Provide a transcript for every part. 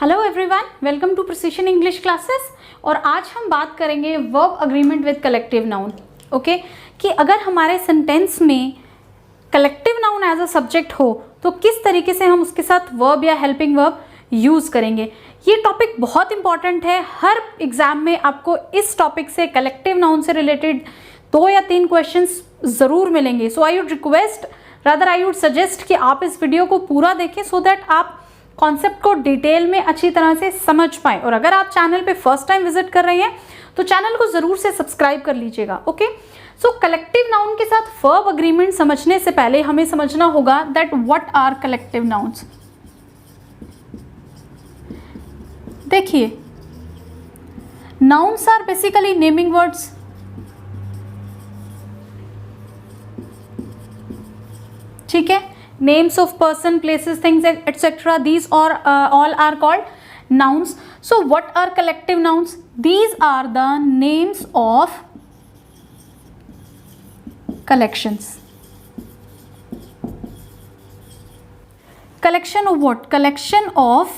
Hello everyone, welcome to precision English classes. और आज हम बात करेंगे verb agreement with collective noun. Okay, कि अगर हमारे सेंटेंस में collective noun as a subject हो तो किस तरीके से हम उसके साथ वर्ब या हेल्पिंग वर्ब यूज़ करेंगे। ये टॉपिक बहुत इंपॉर्टेंट है। हर एग्जाम में आपको इस टॉपिक से, कलेक्टिव नाउन से रिलेटेड 2 या 3 क्वेश्चंस ज़रूर मिलेंगे। So I would request, rather I would suggest कि आप इस वीडियो को पूरा देखें सो दैट आप कॉन्सेप्ट को डिटेल में अच्छी तरह से समझ पाएं। और अगर आप चैनल पे फर्स्ट टाइम विजिट कर रहे हैं तो चैनल को ज़रूर से सब्सक्राइब कर लीजिएगा। ओके, सो कलेक्टिव नाउन के साथ वर्ब अग्रीमेंट समझने से पहले हमें समझना होगा that what are collective nouns. देखिए, nouns are basically naming words. ठीक है, names of person, places, things, etc. These are all are called nouns. So what are collective nouns? These are the names of collections. Collection of what? Collection of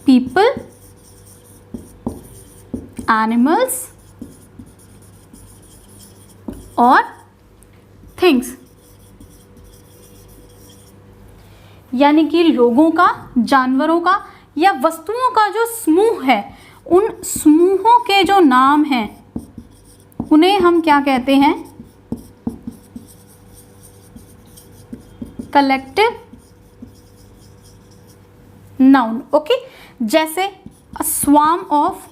people, animals और things, यानी कि लोगों का, जानवरों का या वस्तुओं का जो समूह है, उन समूहों के जो नाम हैं उन्हें हम क्या कहते हैं? Collective noun. ओके, जैसे अ स्वार्म ऑफ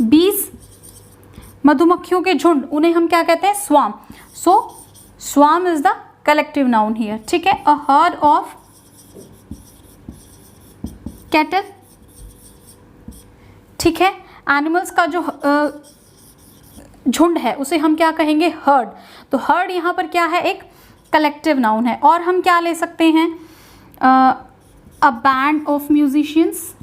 बीज, मधुमक्खियों के झुंड, उन्हें हम क्या कहते हैं? Swarm. So swarm is the collective noun here. ठीक है, अ हर्ड ऑफ कैटल। ठीक है, एनिमल्स का जो झुंड है उसे हम क्या कहेंगे? हर्ड। तो हर्ड यहाँ पर क्या है? एक कलेक्टिव नाउन है। और हम क्या ले सकते हैं? अ band of musicians,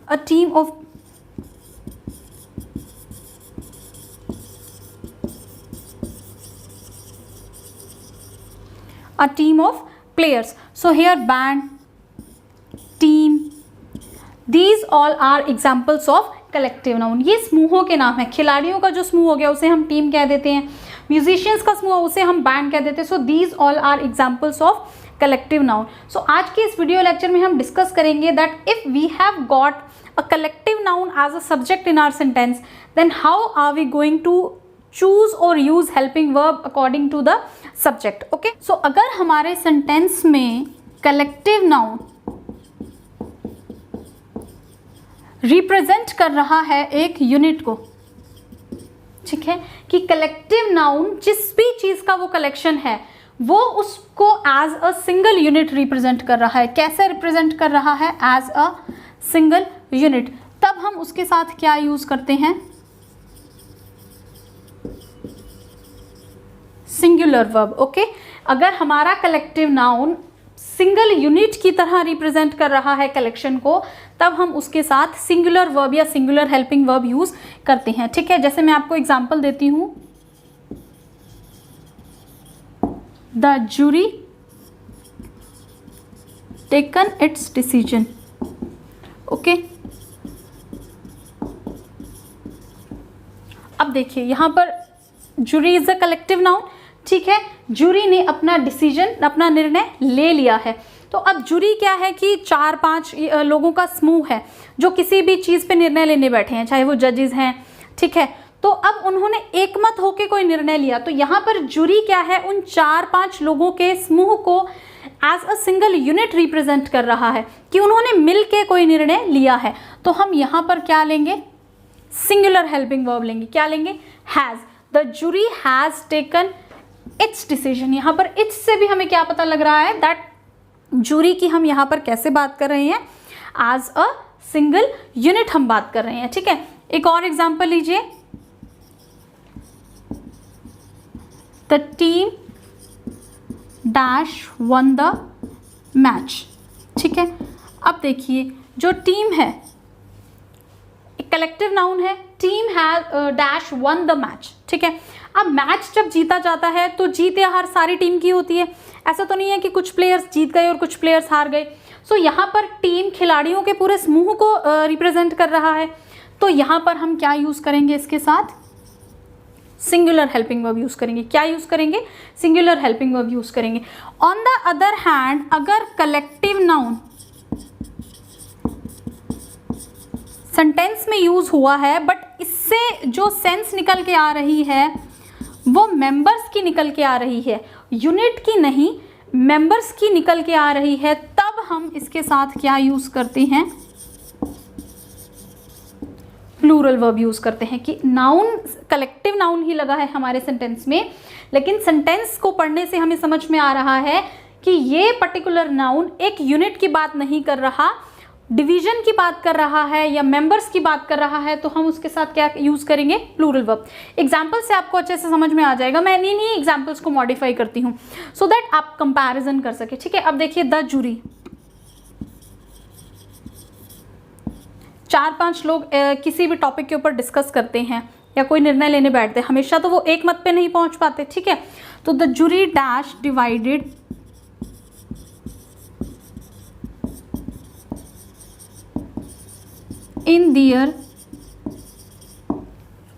a team of players. So here band, team, these all are examples of collective noun. ये समूहों के नाम है। खिलाड़ियों का जो समूह हो गया उसे हम टीम कह देते हैं, म्यूजिशियंस का समूह उसे हम बैंड कह देते हैं। So these all are examples of collective noun. So आज के इस वीडियो लेक्चर में हम डिस्कस करेंगे that if we have got a collective noun as a subject in our sentence, then how are we going to choose or use helping verb according to the subject. Okay, so अगर हमारे sentence में collective noun represent कर रहा है एक unit को, ठीक है, कि collective noun जिस भी चीज का वो कलेक्शन है वो उसको as a single unit represent कर रहा है। कैसे represent कर रहा है? as a single unit. तब हम उसके साथ क्या यूज करते हैं? Singular verb. ओके, अगर हमारा कलेक्टिव नाउन सिंगल यूनिट की तरह रिप्रेजेंट कर रहा है कलेक्शन को, तब हम उसके साथ सिंगुलर वर्ब या सिंगुलर हेल्पिंग वर्ब यूज करते हैं। ठीक है, जैसे मैं आपको एग्जांपल देती हूं, the jury taken its decision. Okay, अब देखिए यहाँ पर jury is a collective noun. ठीक है, जूरी ने अपना डिसीजन, अपना निर्णय ले लिया है। तो अब जूरी क्या है कि 4-5 लोगों का समूह है जो किसी भी चीज़ पे निर्णय लेने बैठे हैं, चाहे वो जजेस हैं। ठीक है, तो अब उन्होंने एकमत होकर कोई निर्णय लिया। तो यहाँ पर जूरी क्या है? उन 4-5 लोगों के समूह को as a single unit represent कर रहा है कि उन्होंने मिलके कोई निर्णय लिया है। तो हम यहाँ पर क्या लेंगे? सिंगुलर हेल्पिंग वर्ब लेंगे। क्या लेंगे? Has. The jury has taken its decision. यहाँ पर इट्स से भी हमें क्या पता लग रहा है? दैट जूरी की हम यहाँ पर कैसे बात कर रहे हैं? एज अ सिंगल यूनिट हम बात कर रहे हैं। ठीक है, एक और एग्जाम्पल लीजिए, the team dash one the match. ठीक है, अब देखिए जो टीम है, एक कलेक्टिव नाउन है, team has dash one the match, ठीक है। अब मैच जब जीता जाता है तो जीत या हार सारी टीम की होती है, ऐसा तो नहीं है कि कुछ प्लेयर्स जीत गए और कुछ प्लेयर्स हार गए। सो यहाँ पर टीम खिलाड़ियों के पूरे समूह को रिप्रेजेंट कर रहा है, तो यहाँ पर हम क्या यूज़ करेंगे, इसके साथ सिंगुलर हेल्पिंग वर्ब यूज़ करेंगे। क्या यूज़ करेंगे, सिंगुलर हेल्पिंग वर्ब यूज़ करेंगे। ऑन द अदर हैंड अगर कलेक्टिव नाउन सेंटेंस में यूज़ हुआ है बट इससे जो सेंस निकल के आ रही है वो मेंबर्स की निकल के आ रही है, यूनिट की नहीं, मेंबर्स की निकल के आ रही है, तब हम इसके साथ क्या यूज़ करते हैं, प्लूरल वर्ब यूज़ करते हैं। कि नाउन कलेक्टिव नाउन ही लगा है हमारे सेंटेंस में, लेकिन सेंटेंस को पढ़ने से हमें समझ में आ रहा है कि ये पर्टिकुलर नाउन एक यूनिट की बात नहीं कर रहा, डिवीजन की बात कर रहा है या मेंबर्स की बात कर रहा है, तो हम उसके साथ क्या यूज़ करेंगे, प्लूरल वर्ब। एग्जाम्पल से आपको अच्छे से समझ में आ जाएगा, मैं इन्हीं एग्जाम्पल्स को मॉडिफाई करती हूँ सो दैट आप कंपैरिजन कर सके, ठीक है। अब देखिए द जूरी, 4-5 लोग किसी भी टॉपिक के ऊपर डिस्कस करते हैं या कोई निर्णय लेने बैठते हैं, हमेशा तो वो एक मत पे नहीं पहुंच पाते, ठीक है। तो the jury dash divided in their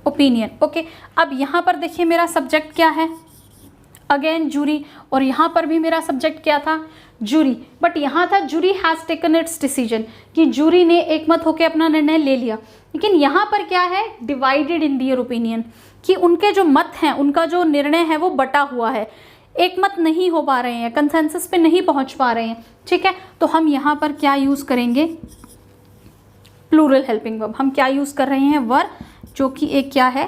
opinion, okay. अब यहाँ पर देखिए मेरा सब्जेक्ट क्या है, अगेन जूरी, और यहाँ पर भी मेरा सब्जेक्ट क्या था, जूरी, बट यहाँ था jury has taken its decision, कि जूरी ने एक मत होकर अपना निर्णय ले लिया। लेकिन यहाँ पर क्या है, डिवाइडेड इन दियर ओपिनियन, कि उनके जो मत हैं, उनका जो निर्णय है वो बटा हुआ है, एक मत नहीं हो पा रहे हैं, कंसेंसस पे नहीं पहुँच पा रहे हैं, ठीक है। तो हम यहाँ पर क्या यूज़ करेंगे, प्लूरल हेल्पिंग वर्ब। हम क्या यूज़ कर रहे हैं, वर्ब, जो कि एक क्या है,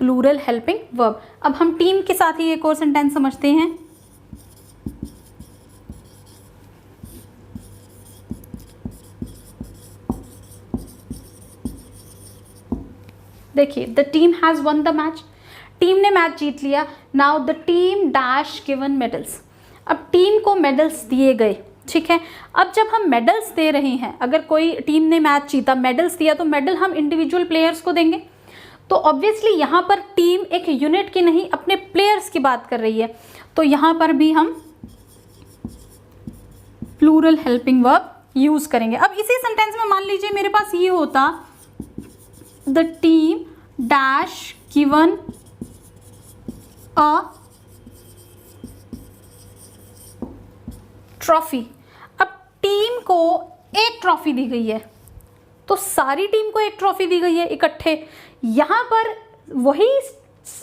प्लूरल हेल्पिंग वर्ब। अब हम टीम के साथ ही एक और सेंटेंस समझते हैं। देखिए the team has one the match, team ने मैच जीत लिया। Now the team dash given medals, अब टीम को मेडल्स दिए गए, ठीक है। अब जब हम मेडल्स दे रहे हैं, अगर कोई टीम ने मैच जीता, मेडल्स दिया, तो मेडल हम इंडिविजुअल प्लेयर्स को देंगे, तो ऑब्वियसली यहाँ पर टीम एक यूनिट की नहीं, अपने प्लेयर्स की बात कर रही है, तो यहाँ पर भी हम प्लूरल हेल्पिंग वर्ब यूज़ करेंगे। अब इसी सेंटेंस में मान लीजिए मेरे पास ये होता, the team dash given a trophy. अब टीम को एक ट्रॉफी दी गई है, तो सारी टीम को एक ट्रॉफी दी गई है इकट्ठे। यहाँ पर वही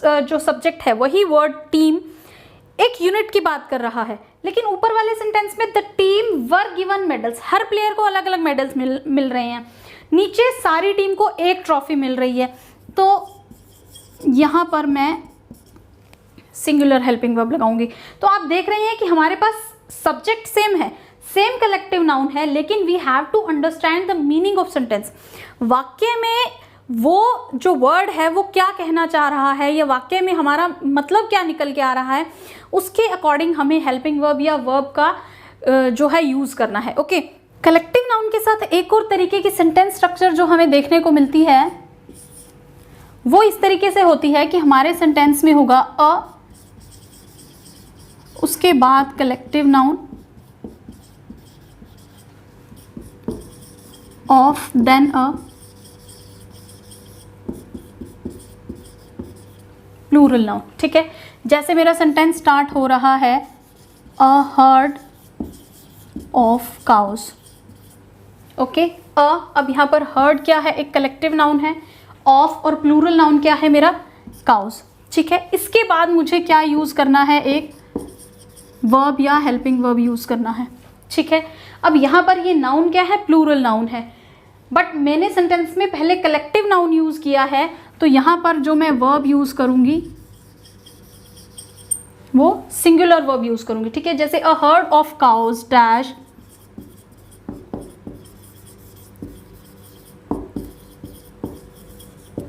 जो सब्जेक्ट है, वही वर्ड टीम एक यूनिट की बात कर रहा है, लेकिन ऊपर वाले सेंटेंस में the team were given medals, her player को अलग अलग मेडल्स मिल रहे हैं, नीचे सारी टीम को एक ट्रॉफी मिल रही है। तो यहाँ पर मैं सिंगुलर हेल्पिंग वर्ब लगाऊंगी। तो आप देख रहे हैं कि हमारे पास सब्जेक्ट सेम है, सेम कलेक्टिव नाउन है, लेकिन we have to understand the meaning of sentence. वाक्य में वो जो वर्ड है वो क्या कहना चाह रहा है, या वाक्य में हमारा मतलब क्या निकल के आ रहा है, उसके अकॉर्डिंग हमें हेल्पिंग वर्ब या वर्ब का जो है यूज़ करना है, ओके। कलेक्टिव नाउन के साथ एक और तरीके की सेंटेंस स्ट्रक्चर जो हमें देखने को मिलती है वो इस तरीके से होती है कि हमारे सेंटेंस में होगा अ, उसके बाद collective noun, of, then a plural noun, ठीक है। जैसे मेरा सेंटेंस स्टार्ट हो रहा है, a herd of cows, okay. अब यहाँ पर हर्ड क्या है, एक कलेक्टिव नाउन है, ऑफ और प्लूरल नाउन क्या है मेरा, काउज, ठीक है। इसके बाद मुझे क्या यूज़ करना है, एक वर्ब या हेल्पिंग वर्ब यूज़ करना है, ठीक है। अब यहाँ पर ये नाउन क्या है, प्लूरल नाउन है, बट मैंने सेंटेंस में पहले कलेक्टिव नाउन यूज़ किया है, तो यहाँ पर जो मैं वर्ब यूज़ करूँगी वो सिंगुलर वर्ब यूज़ करूँगी, ठीक है। जैसे अ herd of cause dash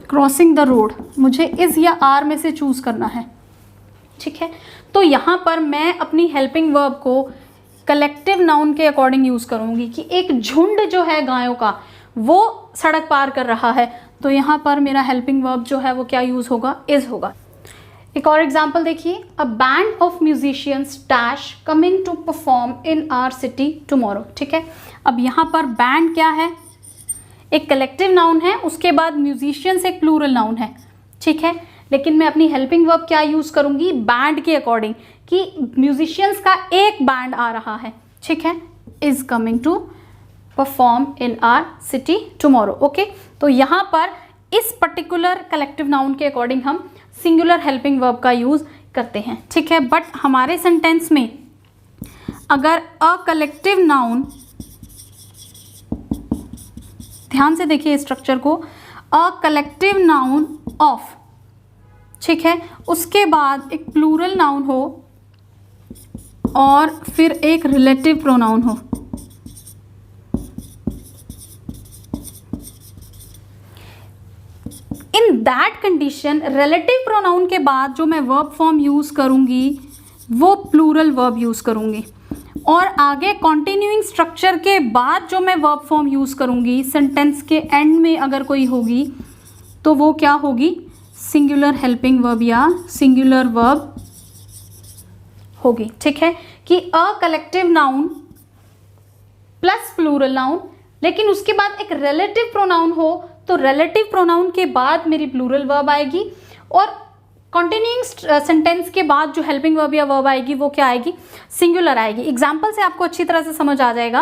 crossing the road, मुझे इस या आर में से चूज़ करना है, ठीक है। तो यहाँ पर मैं अपनी हेल्पिंग वर्ब को कलेक्टिव नाउन के अकॉर्डिंग यूज़ करूँगी कि एक झुंड जो है गायों का वो सड़क पार कर रहा है, तो यहाँ पर मेरा हेल्पिंग वर्ब जो है वो क्या यूज़ होगा, इज़ होगा। एक और एग्जाम्पल देखिए, a band of musicians dash coming to perform in our city tomorrow. ठीक है, अब यहाँ पर बैंड क्या है, एक कलेक्टिव नाउन है, उसके बाद म्यूजिशियंस एक प्लूरल नाउन है। ठीक है, लेकिन मैं अपनी हेल्पिंग वर्ब क्या यूज़ करूँगी, बैंड के अकॉर्डिंग, कि म्यूजिशियंस का एक बैंड आ रहा है। ठीक है, is coming to perform in our city tomorrow. Okay, तो यहाँ पर इस पर्टिकुलर कलेक्टिव नाउन के अकॉर्डिंग हम सिंगुलर हेल्पिंग वर्ब का यूज़ करते हैं। ठीक है, बट हमारे सेंटेंस में अगर अ कलेक्टिव नाउन, ध्यान से देखिए स्ट्रक्चर को, अ कलेक्टिव नाउन ऑफ, ठीक है, उसके बाद एक प्लूरल नाउन हो और फिर एक रिलेटिव प्रोनाउन हो, in that condition relative pronoun के बाद जो मैं वर्ब फॉर्म यूज़ करूँगी वो प्लूरल वर्ब यूज़ करूँगी, और आगे कॉन्टिन्यूइंग स्ट्रक्चर के बाद जो मैं वर्ब फॉर्म यूज़ करूँगी सेंटेंस के एंड में अगर कोई होगी तो वो क्या होगी, सिंगुलर हेल्पिंग वर्ब या सिंगुलर वर्ब होगी। ठीक है, कि a collective noun plus plural noun, लेकिन उसके बाद एक रिलेटिव प्रोनाउन हो तो रिलेटिव प्रोनाउन के बाद मेरी प्लूरल वर्ब आएगी, और कॉन्टिन्यूइंग सेंटेंस के बाद जो हेल्पिंग वर्ब या वर्ब आएगी वो क्या आएगी, सिंगुलर आएगी। एग्जाम्पल से आपको अच्छी तरह से समझ आ जाएगा।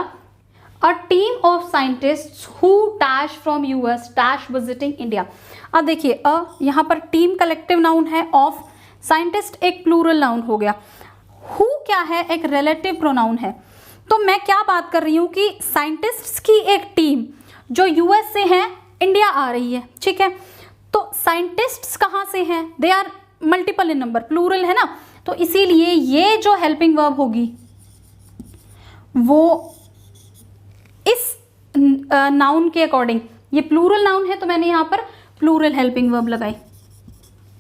A team of scientists who dash from US dash visiting India. अब देखिए अ यहाँ पर टीम कलेक्टिव नाउन है, ऑफ साइंटिस्ट एक प्लूरल नाउन हो गया, हु क्या है, एक रिलेटिव प्रोनाउन है। तो मैं क्या बात कर रही हूँ कि साइंटिस्ट्स की एक टीम जो यूएस से है इंडिया आ रही है। ठीक है, तो साइंटिस्ट्स कहाँ से हैं, they are multiple in number, plural है ना, तो इसीलिए ये जो हेल्पिंग वर्ब होगी वो इस नाउन के अकॉर्डिंग, ये प्लूरल नाउन है तो मैंने यहाँ पर प्लूरल हेल्पिंग वर्ब लगाई।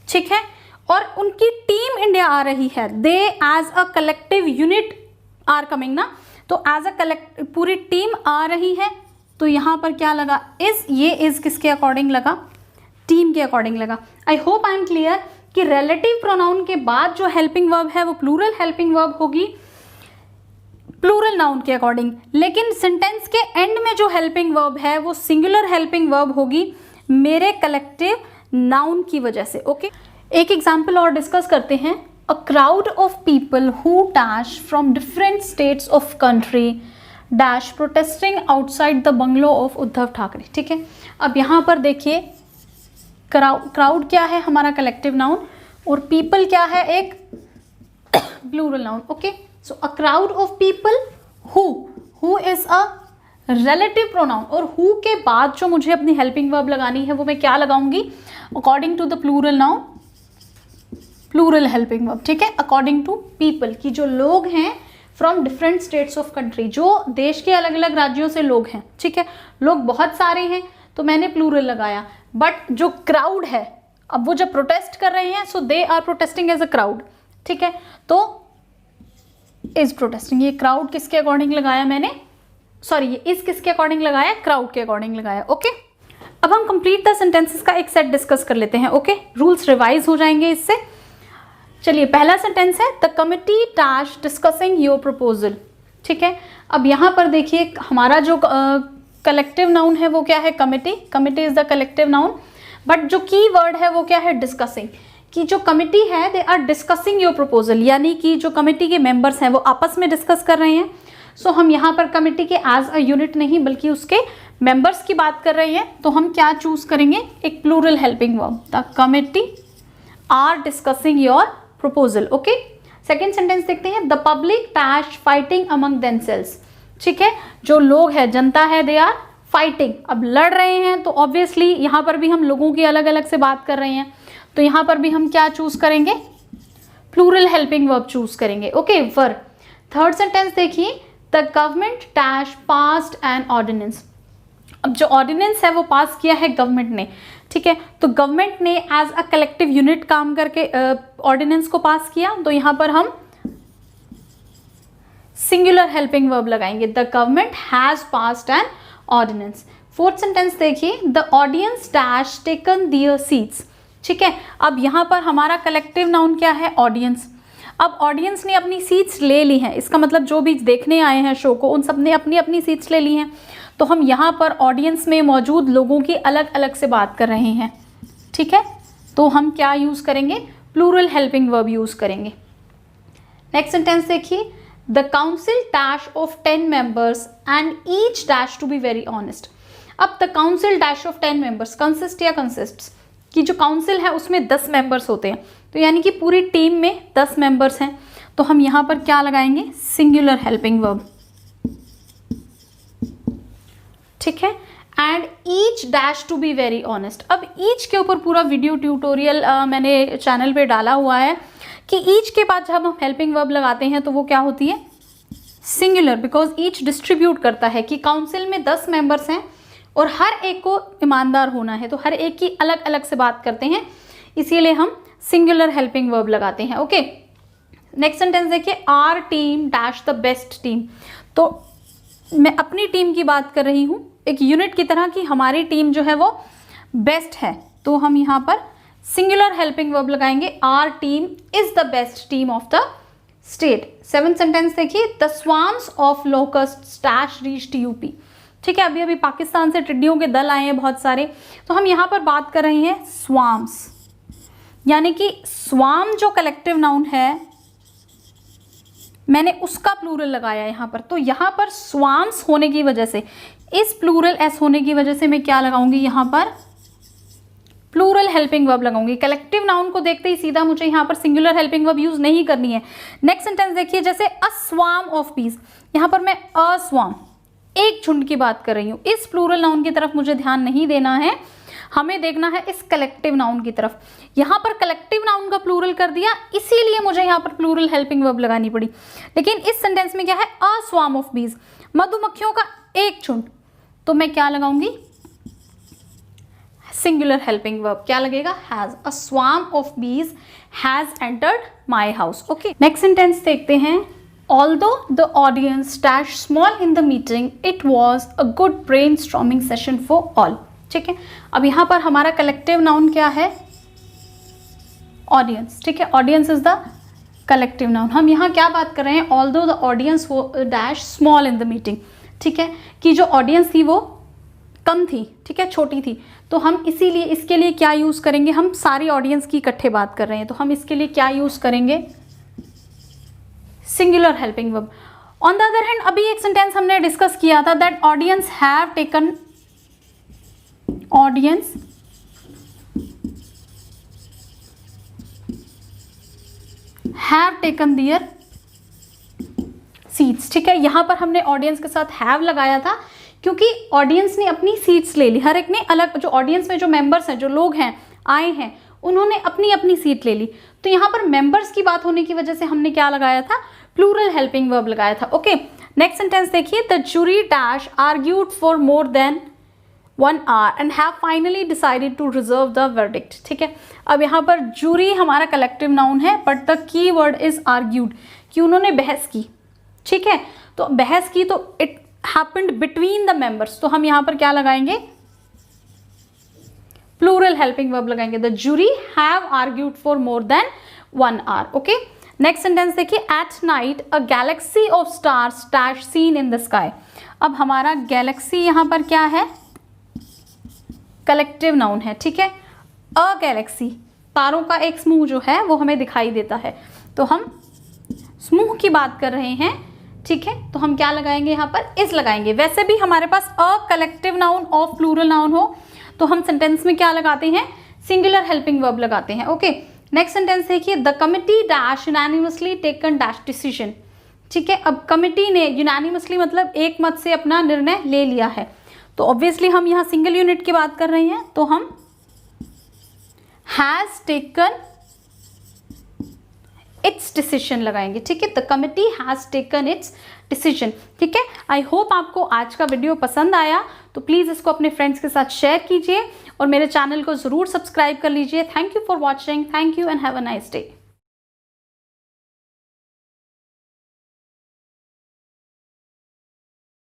ठीक है, और उनकी टीम इंडिया आ रही है, they as a collective unit are coming ना, तो एज अ कलेक्ट पूरी टीम आ रही है, तो यहाँ पर क्या लगा, इज, ये इज किसके अकॉर्डिंग लगा, टीम के अकॉर्डिंग लगा। I hope I am clear कि रिलेटिव प्रोनाउन के बाद जो हेल्पिंग वर्ब है वो प्लूरल हेल्पिंग वर्ब होगी प्लूरल नाउन के अकॉर्डिंग, लेकिन सेंटेंस के एंड में जो हेल्पिंग वर्ब है वो सिंगुलर हेल्पिंग वर्ब होगी मेरे कलेक्टिव नाउन की वजह से। ओके, एक एग्जाम्पल और डिस्कस करते हैं। अ crowd of people who dash from different states of country dash protesting outside the bungalow of Uddhav Thackeray. ठीक है, अब यहाँ पर देखिए क्राउड क्या है, हमारा कलेक्टिव नाउन, और पीपल क्या है, एक plural noun. Okay, so a crowd of people, who is a relative pronoun, और हु के बाद जो मुझे अपनी हेल्पिंग वर्ब लगानी है वो मैं क्या लगाऊंगी, according to the plural noun, plural helping verb. ठीक है, अकॉर्डिंग टू पीपल, की जो लोग हैं from different states of country, जो देश के अलग अलग राज्यों से लोग हैं। ठीक है, लोग बहुत सारे हैं तो मैंने प्लूरल लगाया, बट जो क्राउड है, अब वो जब प्रोटेस्ट कर रहे हैं so they are protesting as a crowd. ठीक है, तो इज प्रोटेस्टिंग, ये क्राउड किसके अकॉर्डिंग लगाया मैंने, सॉरी ये इज किसके अकॉर्डिंग लगाया, क्राउड के अकॉर्डिंग लगाया। ओके, अब हम कंप्लीट द सेंटेंसेस का एक सेट डिस्कस कर लेते हैं। ओके, रूल्स रिवाइज हो जाएंगे इससे। चलिए, पहला सेंटेंस है the committee dash discussing your proposal. ठीक है, अब यहाँ पर देखिए हमारा जो कलेक्टिव नाउन है वो क्या है, committee, committee is the collective noun, but जो की वर्ड है वो क्या है, डिस्कसिंग, कि जो कमिटी है they are discussing your proposal, यानी कि जो कमिटी के मेंबर्स हैं वो आपस में डिस्कस कर रहे हैं। सो हम यहाँ पर कमिटी के एज अ यूनिट नहीं बल्कि उसके मेंबर्स की बात कर रहे हैं, तो हम क्या चूज करेंगे, एक plural helping verb, the committee are discussing your proposal. Okay, second sentence देखते हैं, the public dash fighting among themselves. ठीक है, जो लोग हैं, जनता है, दे आर फाइटिंग, अब लड़ रहे हैं, तो ऑब्वियसली यहाँ पर भी हम लोगों की अलग अलग से बात कर रहे हैं, तो यहाँ पर भी हम क्या चूज करेंगे, प्लूरल हेल्पिंग वर्ब चूज करेंगे। ओके, वर। थर्ड सेंटेंस देखिए, the government dash passed an ordinance. अब जो ऑर्डिनेंस है वो पास किया है गवर्नमेंट ने। ठीक है, तो गवर्नमेंट ने एज अ कलेक्टिव यूनिट काम करके ऑर्डिनेंस को पास किया, तो यहाँ पर हम सिंगुलर हेल्पिंग वर्ब लगाएंगे, the government has passed an ordinance. Fourth sentence देखिए, the audience dash taken their seats. ठीक है, अब यहाँ पर हमारा कलेक्टिव नाउन क्या है, ऑडियंस। अब ऑडियंस ने अपनी सीट्स ले ली हैं, इसका मतलब जो भी देखने आए हैं शो को उन सब ने अपनी अपनी सीट्स ले ली हैं। तो हम यहाँ पर ऑडियंस में मौजूद लोगों की अलग अलग से बात कर रहे हैं। ठीक है, तो हम क्या यूज़ करेंगे, प्लूरल हेल्पिंग वर्ब यूज़ करेंगे। नेक्स्ट सेंटेंस देखिए, the council dash of 10 members and each dash to be very honest. अब the council dash of 10 members, consist या कंसिस्ट्स कि जो काउंसिल है उसमें 10 मेंबर्स होते हैं, तो यानी कि पूरी टीम में 10 मेंबर्स हैं। तो हम यहाँ पर क्या लगाएंगे, सिंगुलर हेल्पिंग वर्ब। ठीक है, and each dash to be very honest. अब ईच के ऊपर पूरा वीडियो ट्यूटोरियल मैंने चैनल पे डाला हुआ है कि ईच के बाद जब हम हेल्पिंग वर्ब लगाते हैं तो वो क्या होती है, सिंगुलर, बिकॉज ईच डिस्ट्रीब्यूट करता है कि काउंसिल में 10 मेंबर्स हैं और हर एक को ईमानदार होना है, तो हर एक की अलग अलग से बात करते हैं, इसीलिए हम सिंगुलर हेल्पिंग वर्ब लगाते हैं। ओके, नेक्स्ट सेंटेंस देखिए, our team dash the best team. तो मैं अपनी टीम की बात कर रही हूँ एक यूनिट की तरह कि हमारी टीम जो है वो बेस्ट है, तो हम यहाँ पर सिंगुलर हेल्पिंग वर्ब लगाएंगे, our team is the best team of the state. Seventh sentence देखिए, the swarms of locust dash reached UP. ठीक है, अभी अभी पाकिस्तान से टिड्डियों के दल आए हैं बहुत सारे, तो हम यहाँ पर बात कर रहे हैं स्वार्म्स, यानी कि स्वार्म जो कलेक्टिव नाउन है मैंने उसका प्लूरल लगाया यहाँ पर। तो यहाँ पर स्वार्म्स होने की वजह से, इस प्लूरल एस होने की वजह से मैं क्या लगाऊंगी, यहाँ पर प्लूरल हेल्पिंग वर्ब लगाऊंगी। कलेक्टिव नाउन को देखते ही सीधा मुझे यहाँ पर सिंगुलर हेल्पिंग वर्ब यूज नहीं करनी है। नेक्स्ट सेंटेंस देखिए, जैसे अ स्वार्म ऑफ बीज, यहाँ पर मैं अ स्वार्म, एक झुंड की बात कर रही हूँ। इस प्लूरल नाउन की तरफ मुझे ध्यान नहीं देना है, हमें देखना है इस कलेक्टिव नाउन की तरफ। यहाँ पर कलेक्टिव नाउन का प्लूरल कर दिया, इसीलिए मुझे यहाँ पर प्लूरल हेल्पिंग वर्ब लगानी पड़ी। लेकिन इस सेंटेंस में क्या है, अ स्वार्म ऑफ बीज, मधुमक्खियों का एक झुंड, तो मैं क्या लगाऊंगी, सिंगुलर हेल्पिंग वर्ब। क्या लगेगा, हैज। अ स्वार्म ऑफ बीज has entered my house. Okay, next sentence देखते हैं, Although the audience dash small in the meeting, it was a good brainstorming session for all. ठीक है, अब यहाँ पर हमारा कलेक्टिव नाउन क्या है, ऑडियंस। ठीक है, audience is the collective noun. हम यहाँ क्या बात कर रहे हैं, although the audience dash small in the meeting। ठीक है, कि जो ऑडियंस थी वो कम थी, ठीक है, छोटी थी, तो हम इसीलिए इसके लिए क्या यूज़ करेंगे, हम सारी ऑडियंस की इकट्ठे बात कर रहे हैं, तो हम इसके लिए क्या यूज़ करेंगे, singular helping verb. On the other hand अभी एक सेंटेंस हमने डिस्कस किया था, that audience have taken, audience have taken their seats. ठीक है, यहां पर हमने ऑडियंस के साथ हैव लगाया था क्योंकि ऑडियंस ने अपनी सीट्स ले ली, हर एक ने अलग, जो ऑडियंस में जो मेंबर्स हैं, जो लोग हैं आए हैं, उन्होंने अपनी अपनी सीट ले ली। तो यहाँ पर मेंबर्स की बात होने की वजह से हमने क्या लगाया था, प्लूरल हेल्पिंग वर्ब लगाया था। ओके, नेक्स्ट सेंटेंस देखिए, the jury dash argued for more than 1 hour and have finally decided to reserve the verdict. ठीक है, अब यहाँ पर जूरी हमारा कलेक्टिव नाउन है, but the key word is argued, कि उन्होंने बहस की। ठीक है, तो बहस की तो it happened between the members, तो हम यहाँ पर क्या लगाएंगे, प्लूरल हेल्पिंग वर्ब लगाएंगे, the jury have argued for more than 1 hour। Okay, next sentence देखिए, at night a galaxy of stars dash seen in the sky. अब हमारा गैलेक्सी यहाँ पर क्या है, कलेक्टिव नाउन है। ठीक है, अ गैलेक्सी, तारों का एक समूह जो है वो हमें दिखाई देता है, तो हम समूह की बात कर रहे हैं। ठीक है, तो हम क्या लगाएंगे, यहाँ पर इज लगाएंगे। वैसे भी हमारे पास a collective noun of plural noun हो तो हम सेंटेंस में क्या लगाते हैं, सिंगुलर हेल्पिंग वर्ब लगाते हैं। ओके, नेक्स्ट सेंटेंस देखिए, the committee dash unanimously taken dash decision. ठीक है, अब कमिटी ने यूनानिमसली मतलब एक मत से अपना निर्णय ले लिया है, तो ऑब्वियसली हम यहाँ सिंगल यूनिट की बात कर रहे हैं, तो हम हैज टेकन इट्स डिसीजन लगाएंगे। ठीक है, the committee has taken its decision. ठीक है, आई होप आपको आज का वीडियो पसंद आया, तो प्लीज़ इसको अपने फ्रेंड्स के साथ शेयर कीजिए और मेरे चैनल को ज़रूर सब्सक्राइब कर लीजिए। Thank you for watching, thank you and have a nice day.